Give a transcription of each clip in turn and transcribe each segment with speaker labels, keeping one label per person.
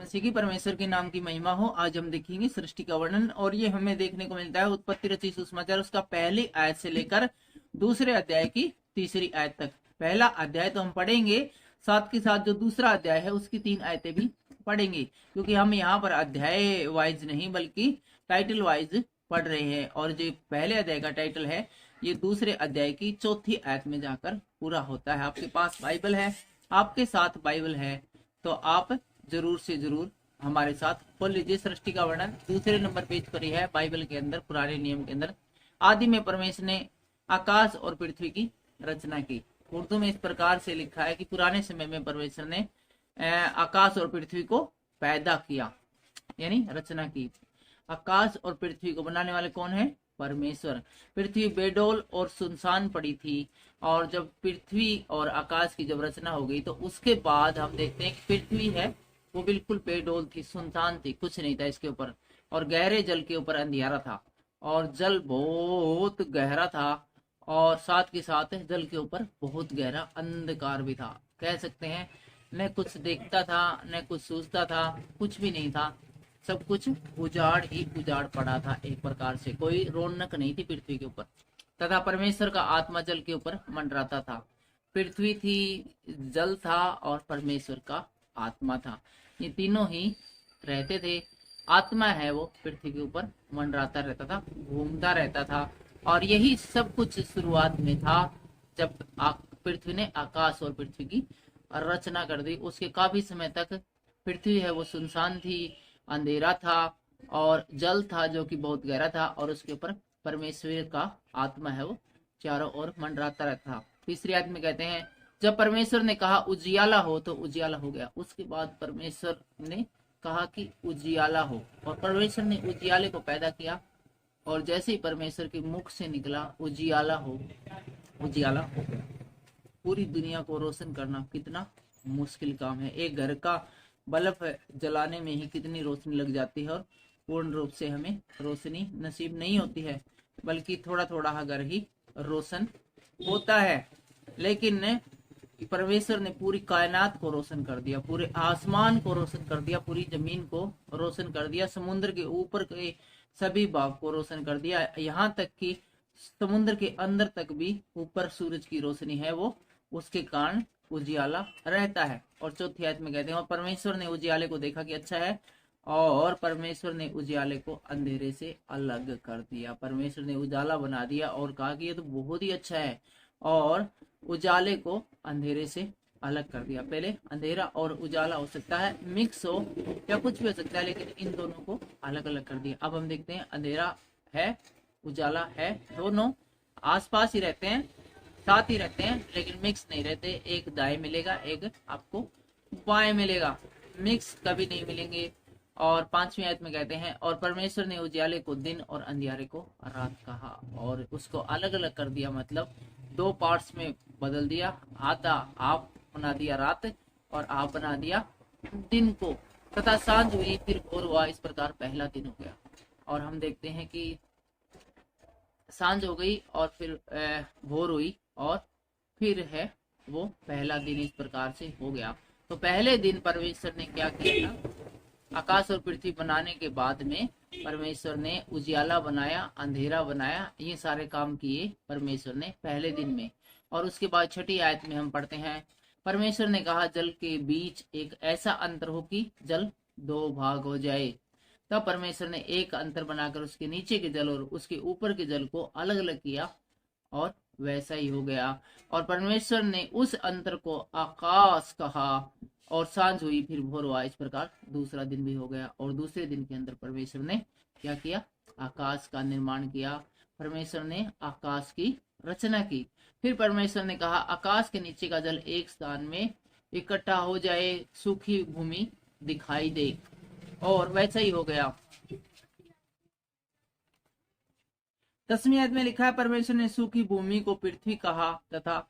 Speaker 1: जैसे कि परमेश्वर के नाम की महिमा हो। आज हम देखेंगे सृष्टि का वर्णन, और ये हमें देखने को मिलता है उत्पत्ति रचि सुसमाचार उसका पहली आयत से लेकर दूसरे अध्याय की तीसरी आयत तक। पहला अध्याय तो हम पढ़ेंगे, साथ के साथ जो दूसरा अध्याय है उसकी 3 आयतें भी पढ़ेंगे, क्योंकि हम यहाँ पर अध्याय वाइज नहीं बल्कि टाइटल वाइज पढ़ रहे हैं। और जो पहले अध्याय का टाइटल है ये दूसरे अध्याय की चौथी आयत में जाकर पूरा होता है। आपके पास बाइबल है, आपके साथ बाइबल है, तो आप जरूर से जरूर हमारे साथ खोल लीजिए। सृष्टि का वर्णन दूसरे नंबर पेज पर ही है बाइबल के अंदर, पुराने नियम के अंदर। आदि में परमेश्वर ने आकाश और पृथ्वी की रचना की। उर्दू में इस प्रकार से लिखा है कि पुराने समय में परमेश्वर ने आकाश और पृथ्वी को पैदा किया, यानी रचना की। आकाश और पृथ्वी को बनाने वाले कौन है? परमेश्वर। पृथ्वी बेडौल और सुनसान पड़ी थी, और जब पृथ्वी और आकाश की जब रचना हो गई तो उसके बाद हम देखते हैं कि पृथ्वी है वो बिल्कुल बेडौल थी, सुनसान थी, कुछ नहीं था इसके ऊपर, और गहरे जल के ऊपर अंधियारा था, और जल बहुत गहरा था, और साथ के साथ जल के ऊपर बहुत गहरा अंधकार भी था। कह सकते हैं न कुछ देखता था न कुछ सूझता था, कुछ भी नहीं था, सब कुछ उजाड़ ही उजाड़ पड़ा था। एक प्रकार से कोई रौनक नहीं थी पृथ्वी के ऊपर। तथा परमेश्वर का आत्मा जल के ऊपर मंडराता था। पृथ्वी थी, जल था, और परमेश्वर का आत्मा था, ये तीनों ही रहते थे। आत्मा है वो पृथ्वी के ऊपर मंडराता रहता था, घूमता रहता था, और यही सब कुछ शुरुआत में था जब पृथ्वी ने आकाश और पृथ्वी की रचना कर दी। उसके काफी समय तक पृथ्वी है वो सुनसान थी, अंधेरा था, और जल था जो कि बहुत गहरा था, और उसके ऊपर परमेश्वर का आत्मा है वो चारों ओर मंडराता रहता था। तीसरी आयत में कहते हैं जब परमेश्वर ने कहा उजियाला हो तो उजियाला हो गया। उसके बाद परमेश्वर ने कहा कि उजियाला हो, और परमेश्वर ने उजियाले को पैदा किया, और जैसे ही परमेश्वर के मुख से निकला उजियाला हो, उजियाला हो गया। पूरी दुनिया को रोशन करना कितना मुश्किल काम है। एक घर का बल्ब जलाने में ही कितनी रोशनी लग जाती है, और पूर्ण रूप से हमें रोशनी नसीब नहीं होती है, बल्कि थोड़ा थोड़ा घर ही रोशन होता है। लेकिन परमेश्वर ने पूरी कायनात को रोशन कर दिया, पूरे आसमान को रोशन कर दिया, पूरी जमीन को रोशन कर दिया, समुद्र के ऊपर के सभी भाग को रोशन कर दिया, यहाँ तक कि समुद्र के अंदर तक भी ऊपर सूरज की रोशनी है वो उसके कारण उजियाला रहता है। और चौथी आयत में कहते हैं और परमेश्वर ने उजियाले को देखा कि अच्छा है, और परमेश्वर ने उजियाले को अंधेरे से अलग कर दिया। परमेश्वर ने उजाला बना दिया और कहा कि ये तो बहुत ही अच्छा है, और उजाले को अंधेरे से अलग कर दिया। पहले अंधेरा और उजाला हो सकता है, मिक्स हो या कुछ भी हो सकता है, लेकिन इन दोनों को अलग अलग कर दिया। अब हम देखते हैं अंधेरा है, उजाला है, दोनों आसपास ही रहते हैं, साथ ही रहते हैं, लेकिन मिक्स नहीं रहते। एक दाएं मिलेगा, एक आपको बाएं मिलेगा, मिक्स कभी नहीं मिलेंगे। और 5वीं आयत में कहते हैं और परमेश्वर ने उजियाले को दिन और अंधियारे को रात कहा, और उसको अलग अलग कर दिया, मतलब 2 पार्ट्स में बदल दिया। आता आप बना दिया रात, और आप बना दिया दिन को। तथा सांझ हुई, फिर भोर हुआ, इस प्रकार पहला दिन हो गया। और हम देखते हैं कि सांझ हो गई और फिर भोर हुई, और फिर है वो पहला दिन, इस प्रकार से हो गया। तो पहले दिन परमेश्वर ने क्या किया था? आकाश और पृथ्वी बनाने के बाद में परमेश्वर ने उजियाला बनाया, अंधेरा बनाया, ये सारे काम किए परमेश्वर ने पहले दिन में। और उसके बाद 6ठी आयत में हम पढ़ते हैं परमेश्वर ने कहा जल के बीच एक ऐसा अंतर हो कि जल 2 भाग हो जाए। तब परमेश्वर ने एक अंतर बनाकर उसके नीचे के जल और उसके ऊपर के जल को अलग अलग किया, और वैसा ही हो गया। और परमेश्वर ने उस अंतर को आकाश कहा, और सांझ हुई, फिर भोर हुआ, इस प्रकार दूसरा दिन भी हो गया। और दूसरे दिन के अंदर परमेश्वर ने क्या किया? आकाश का निर्माण किया। परमेश्वर ने आकाश की रचना की। फिर परमेश्वर ने कहा आकाश के नीचे का जल एक स्थान में इकट्ठा हो जाए, सूखी भूमि दिखाई दे, और वैसा ही हो गया। 10वीं आयत में लिखा है परमेश्वर ने सूखी भूमि को पृथ्वी कहा, तथा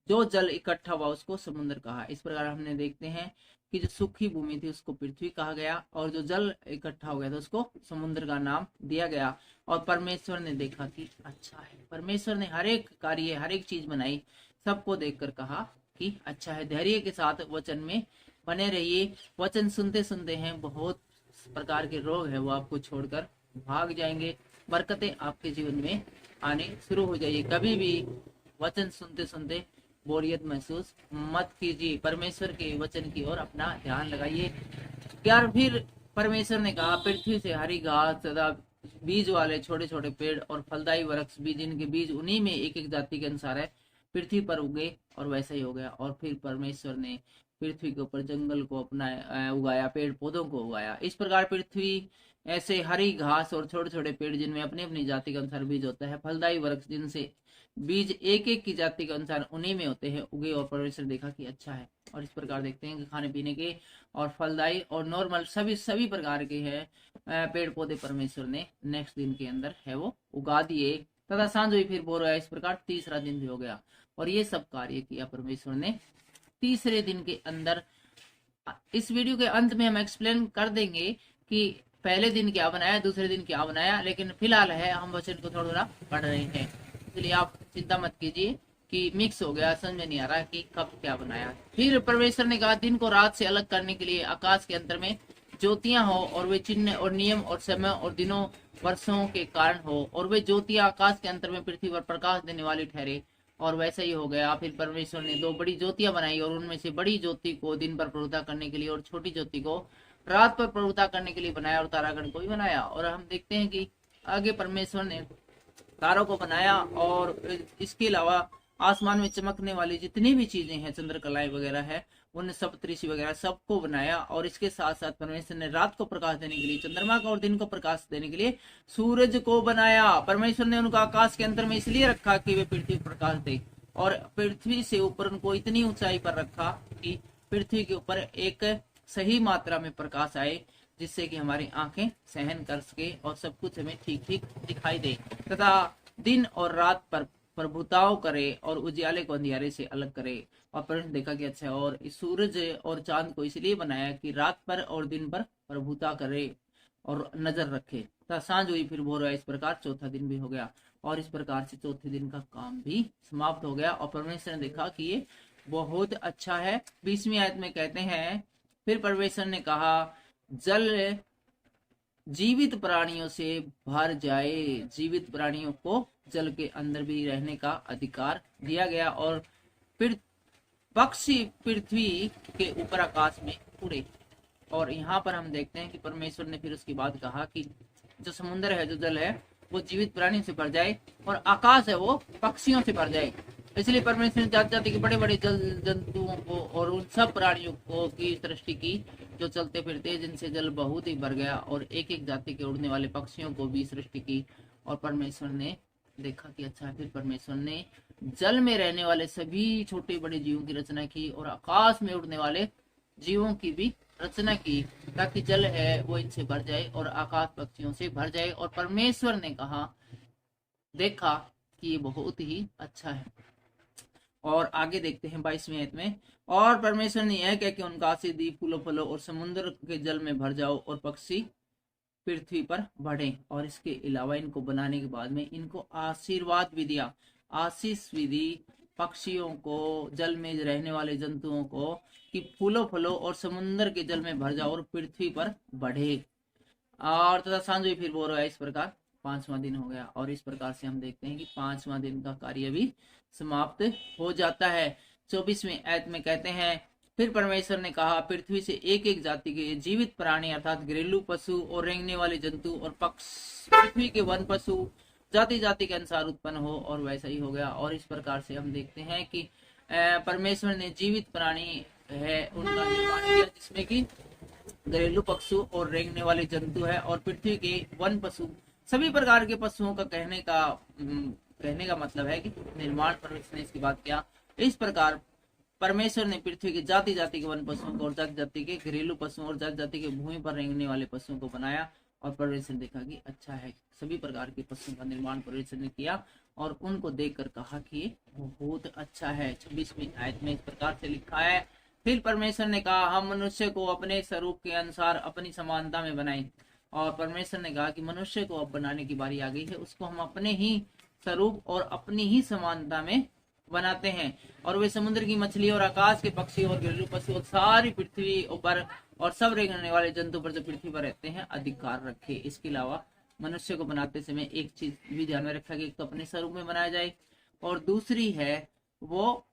Speaker 1: जो जल इकट्ठा हुआ उसको समुद्र कहा। इस प्रकार हमने देखते हैं कि जो सूखी भूमि थी उसको पृथ्वी कहा गया, और जो जल इकट्ठा हो गया था उसको समुद्र का नाम दिया गया। और परमेश्वर ने देखा कि अच्छा है। परमेश्वर ने हर एक कार्य, हर एक चीज बनाई, सबको देखकर कहा कि अच्छा है। धैर्य के साथ वचन में बने रहिए। वचन सुनते सुनते हैं बहुत प्रकार के रोग है वो आपको छोड़कर भाग जाएंगे। बरकतें आपके जीवन में आने शुरू हो जाइए। कभी भी वचन सुनते सुनते बोरियत महसूस मत कीजिए। परमेश्वर के वचन की ओर अपना ध्यान लगाइए। यार फिर परमेश्वर ने कहा, पृथ्वी से हरी घास तथा बीज वाले छोटे छोटे पेड़ और फलदायी वृक्ष भी, जिनके बीज उन्हीं में एक एक जाति के अनुसार है, पृथ्वी पर उगे। और वैसा ही हो गया। और फिर परमेश्वर ने पृथ्वी के ऊपर जंगल को अपना उगाया, पेड़ पौधों को उगाया। इस प्रकार पृथ्वी ऐसे हरी घास और छोटे छोटे पेड़ जिनमें अपनी अपनी जाति के अनुसार बीज होता है, फलदायी वृक्ष जिनसे बीज एक एक की जाति के अनुसार उन्हीं में होते हैं, उगे। और परमेश्वर देखा कि अच्छा है। और इस प्रकार देखते हैं कि खाने पीने के और फलदायी और नॉर्मल सभी प्रकार के हैं पेड़ पौधे परमेश्वर ने नेक्स्ट दिन के अंदर है वो उगा दिए। तथा सांझ हुई फिर बोर हुआ। इस प्रकार तीसरा दिन भी हो गया और ये सब कार्य किया परमेश्वर ने तीसरे दिन के अंदर। इस वीडियो के अंत में हम एक्सप्लेन कर देंगे कि पहले दिन क्या बनाया, दूसरे दिन क्या बनाया, लेकिन फिलहाल है हम वचन को थोड़ा थोड़ा पढ़ रहे हैं, इसलिए आप चिंता मत कीजिए कि मिक्स हो गया, समझ में नहीं आ रहा कि कब क्या बनाया। फिर परमेश्वर ने कहा, दिन को रात से अलग करने के लिए आकाश के अंतर में ज्योतियां हो, और वे चिन्ह और नियम और समय और दिनों वर्षों के कारण हो, और वे ज्योतियां आकाश के अंतर में पृथ्वी पर प्रकाश देने वाली ठहरे। और वैसा ही हो गया। फिर परमेश्वर ने दो बड़ी ज्योतियां बनाई, और उनमें से बड़ी ज्योति को दिन पर प्रभुता करने के लिए और छोटी ज्योति को रात पर प्रभुता करने के लिए बनाया, और तारागण को भी बनाया। और हम देखते हैं कि आगे परमेश्वर ने तारों को बनाया, और इसके अलावा आसमान में चमकने वाली जितनी भी चीजें हैं, चंद्रकलाएं वगैरह है, उन सप्तऋषि वगैरह सबको बनाया। और इसके साथ साथ परमेश्वर ने रात को प्रकाश देने के लिए चंद्रमा को और दिन को प्रकाश देने के लिए सूरज को बनाया। परमेश्वर ने उनको आकाश के अंदर में इसलिए रखा कि वे पृथ्वी को प्रकाश दे, और पृथ्वी से ऊपर उनको इतनी ऊंचाई पर रखा कि पृथ्वी के ऊपर एक सही मात्रा में प्रकाश आए, जिससे कि हमारी आंखें सहन कर सके और सब कुछ हमें ठीक ठीक दिखाई दे, तथा दिन और रात पर प्रभुताओं करे और उजियाले को अंधियारे से अलग करे। और परमेश्वर देखा कि अच्छा। और इस सूरज और चांद को इसलिए बनाया कि रात पर और दिन पर प्रभुता करे और नजर रखे। तथा सांझ हुई फिर भोर हुआ। इस प्रकार चौथा दिन भी हो गया, और इस प्रकार से चौथे दिन का काम भी समाप्त हो गया। और परमेश्वर ने देखा कि ये बहुत अच्छा है। 20वीं आयत में कहते हैं, फिर परमेश्वर ने कहा, जल जीवित प्राणियों से भर जाए। जीवित प्राणियों को जल के अंदर भी रहने का अधिकार दिया गया, और फिर पक्षी पृथ्वी के ऊपर आकाश में उड़े। और यहाँ पर हम देखते हैं कि परमेश्वर ने फिर उसके बाद कहा कि जो समुद्र है, जो जल है, वो जीवित प्राणियों से भर जाए, और आकाश है वो पक्षियों से भर जाए। इसलिए परमेश्वर ने जाति जाति के बड़े बड़े जल जंतुओं को और उन सब प्राणियों को की सृष्टि की जो चलते फिरते, जिनसे जल बहुत ही भर गया, और एक एक जाति के उड़ने वाले पक्षियों को भी सृष्टि की। और परमेश्वर ने देखा कि अच्छा। फिर परमेश्वर ने जल में रहने वाले सभी छोटे बड़े जीवों की रचना की, और आकाश में उड़ने वाले जीवों की भी रचना की, ताकि जल है वो इनसे भर जाए और आकाश पक्षियों से भर जाए। और परमेश्वर ने कहा, देखा कि ये बहुत ही अच्छा है। और आगे देखते हैं 22वीं आयत में, और परमेश्वर ने यह कह के उनका आशीष दी, फूलो फलो और समुद्र के जल में भर जाओ, और पक्षी पृथ्वी पर बढ़े। और इसके अलावा इनको बनाने के बाद में इनको आशीर्वाद भी दिया, आशीष भी दी पक्षियों को, जल में रहने वाले जंतुओं को, कि फूलो फलो और समुद्र के जल में भर जाओ और पृथ्वी पर बढ़े। और तथा सांझ हुई फिर बोर हुआ। इस प्रकार 5वां दिन हो गया। और इस प्रकार से हम देखते हैं कि 5वां दिन का कार्य भी समाप्त हो जाता है। 24वीं आयत में कहते हैं, फिर परमेश्वर ने कहा, पृथ्वी से एक एक जाति के जीवित प्राणी अर्थात घरेलू पशु और रेंगने वाले जंतु और पक्षी, पृथ्वी के वन पशु जाति जाति के अनुसार उत्पन्न हो। और वैसा ही हो गया। और इस प्रकार से हम देखते हैं कि परमेश्वर ने जीवित प्राणी है उनका निर्माण किया, जिसमें कि घरेलू पशु और रेंगने वाले जंतु है, और पृथ्वी के वन पशु, सभी प्रकार के पशुओं का कहने का मतलब है कि निर्माण परमेश्वर ने इसकी बात किया। इस प्रकार परमेश्वर ने पृथ्वी के जाति जाति के वन पशुओं को और जाति जाति के घरेलू पशुओं और जाति जाति के भूमि पर रेंगने वाले पशुओं को बनाया। और परमेश्वर ने देखा कि अच्छा है। सभी प्रकार के पशुओं का निर्माण परमेश्वर ने किया, और उनको देखकर कहा कि ये बहुत अच्छा है। 26वीं आयत में इस प्रकार से लिखा है, फिर परमेश्वर ने कहा, हम मनुष्य को अपने स्वरूप के अनुसार अपनी समानता में बनाएं। और परमेश्वर ने कहा कि मनुष्य को अब बनाने की बारी आ गई है, उसको हम अपने ही स्वरूप और अपनी ही समानता में बनाते हैं, और वे समुद्र की मछली और आकाश के पक्षी और घरेलू पशु और सारी पृथ्वी ऊपर और सब रेंगने वाले जंतु पर जो पृथ्वी पर रहते हैं अधिकार रखे। इसके अलावा मनुष्य को बनाते समय एक चीज भी ध्यान में रखा कि एक तो अपने स्वरूप में बनाया जाए, और दूसरी है वो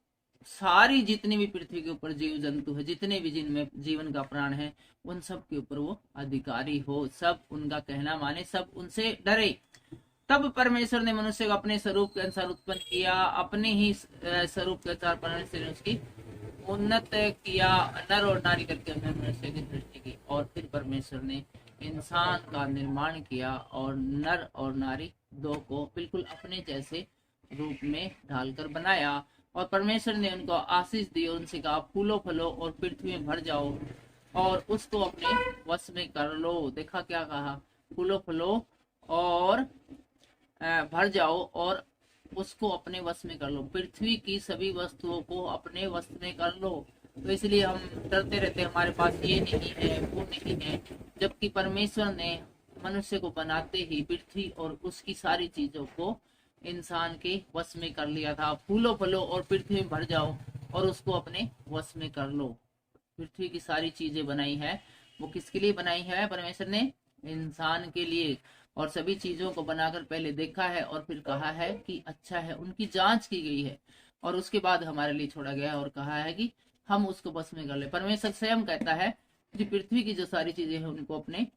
Speaker 1: सारी जितनी भी पृथ्वी के ऊपर जीव जंतु है, जितने भी जिनमें जीवन का प्राण है, उन सब के ऊपर वो अधिकारी हो, सब उनका कहना माने, सब उनसे डरे। तब परमेश्वर ने मनुष्य को अपने स्वरूप के अनुसार उत्पन्न किया, अपने ही स्वरूप के अनुसार परमेश्वर ने उसकी उन्नत किया, नर और नारी करके हमने मनुष्य की सृष्टि की। और फिर परमेश्वर ने इंसान का निर्माण किया और नर और नारी दो को बिल्कुल अपने जैसे रूप में ढालकर बनाया, और परमेश्वर ने उनको आशीष दी, उनसे कहा फूलो फलो और पृथ्वी में भर जाओ और उसको अपने वश में कर लो। देखा क्या कहा, फूलो फलो और भर जाओ और उसको अपने वश में कर लो, पृथ्वी की सभी वस्तुओं को अपने वश में कर लो। तो इसलिए हम डरते रहते हैं हमारे पास ये नहीं है वो नहीं है, जबकि परमेश्वर ने मनुष्य को बनाते ही पृथ्वी और उसकी सारी चीजों को इंसान के वश में कर लिया था। फूलो फलो और पृथ्वी में भर जाओ और उसको अपने वश में कर लो। पृथ्वी की सारी चीजें बनाई है, वो किसके लिए बनाई है? परमेश्वर ने इंसान के लिए। और सभी चीजों को बनाकर पहले देखा है और फिर कहा है कि अच्छा है, उनकी जांच की गई है और उसके बाद हमारे लिए छोड़ा गया है और कहा है कि हम उसको बस में कर ले। परमेश्वर स्वयं कहता है कि पृथ्वी की जो सारी चीजें हैं उनको अपने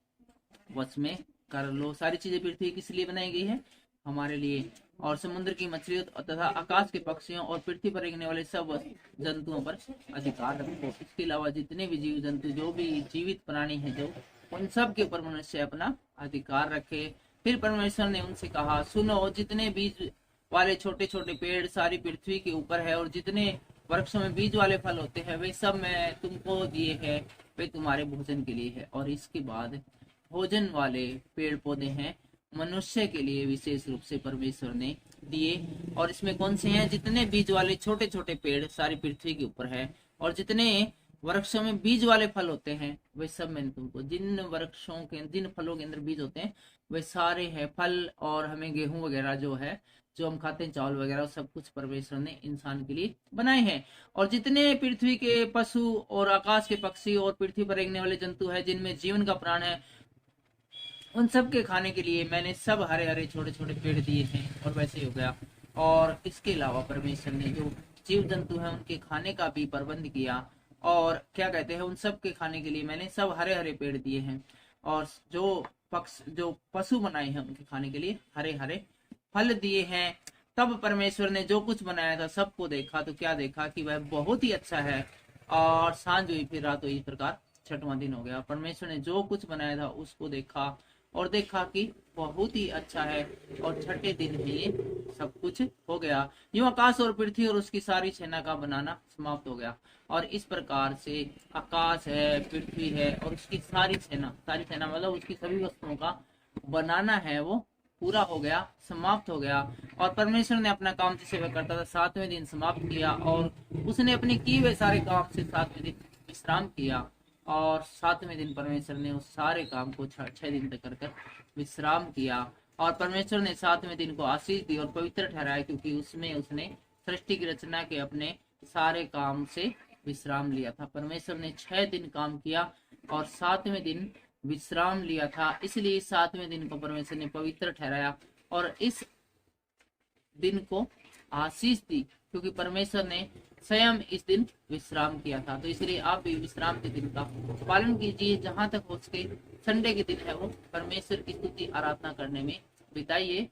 Speaker 1: वश में कर लो। सारी चीजें पृथ्वी किस लिए बनाई गई है? हमारे लिए। और समुद्र की मछलियों तथा आकाश के पक्षियों और पृथ्वी पर रेंगने वाले सब जंतुओं पर अधिकार रखो। इसके अलावा जितने भी जीव जंतु, जो भी जीवित प्राणी है, जो उन सब के ऊपर मनुष्य अपना अधिकार रखे। फिर परमेश्वर ने उनसे कहा, सुनो, जितने बीज वाले छोटे छोटे पेड़ सारी पृथ्वी के ऊपर है और जितने वृक्षों में बीज वाले फल होते हैं, वे सब मैं तुमको दिए हैं, वे तुम्हारे भोजन के लिए है। और इसके बाद भोजन वाले पेड़ पौधे हैं मनुष्य के लिए विशेष रूप से परमेश्वर ने दिए। और इसमें कौन से हैं? जितने बीज वाले छोटे छोटे पेड़ सारी पृथ्वी के ऊपर है और जितने वृक्षों में बीज वाले फल होते हैं, वे सब मैंने तुमको, जिन वृक्षों के, जिन फलों के अंदर बीज होते हैं, वे सारे हैं फल। और हमें गेहूं वगैरह जो है, जो हम खाते हैं, चावल वगैरह, सब कुछ परमेश्वर ने इंसान के लिए बनाए हैं। और जितने पृथ्वी के पशु और आकाश के पक्षी और पृथ्वी पर रेंगने वाले जंतु है, जिनमें जीवन का प्राण है, उन सब के खाने के लिए मैंने सब हरे हरे छोटे छोटे पेड़ दिए हैं। और वैसे ही हो गया। और इसके अलावा परमेश्वर ने जो जीव जंतु हैं उनके खाने का भी प्रबंध किया। और क्या कहते हैं, उन सब के खाने के लिए मैंने सब हरे हरे पेड़ दिए हैं। और जो पशु बनाए हैं उनके खाने के लिए हरे हरे फल दिए हैं। तब परमेश्वर ने जो कुछ बनाया था सबको देखा, तो क्या देखा कि वह बहुत ही अच्छा है। और सांझ हुई, फिर रात हुई, इस प्रकार छठवां दिन हो गया। परमेश्वर ने जो कुछ बनाया था उसको देखा और देखा कि बहुत ही अच्छा है, और छठे दिन में ये सब कुछ हो गया। यूं आकाश और पृथ्वी और उसकी सारी सेना का बनाना समाप्त हो गया। और इस प्रकार से आकाश है, पृथ्वी है और उसकी सारी सेना मतलब उसकी सभी वस्तुओं का बनाना है, वो पूरा हो गया, समाप्त हो गया। और परमेश्वर ने अपना काम जिसे वह करता था 7वें दिन समाप्त किया, और उसने अपने किए हुए सारे काम से 7वें दिन विश्राम किया। और 7वें दिन परमेश्वर ने उस सारे काम को 6 दिन तक कर विश्राम किया। और परमेश्वर ने 7वें दिन को आशीष दी और पवित्र ठहराया, क्योंकि उसमें उसने सृष्टि की रचना के अपने सारे काम से विश्राम लिया था। परमेश्वर ने 6 दिन काम किया और 7वें दिन विश्राम लिया था, इसलिए 7वें दिन को परमेश्वर ने पवित्र ठहराया और इस दिन को आशीष दी, क्योंकि परमेश्वर ने स्वयं इस दिन विश्राम किया था। तो इसलिए आप भी विश्राम के दिन का पालन कीजिए, जहां तक हो सके संडे के दिन है वो परमेश्वर की स्तुति आराधना करने में बिताइए,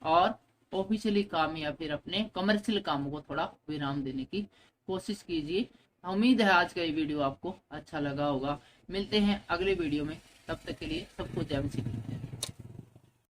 Speaker 1: और ऑफिशियली काम या फिर अपने कमर्शियल कामों को थोड़ा विराम देने की कोशिश कीजिए। उम्मीद है आज का ये वीडियो आपको अच्छा लगा होगा। मिलते हैं अगले वीडियो में, तब तक के लिए सबको जय मसीह।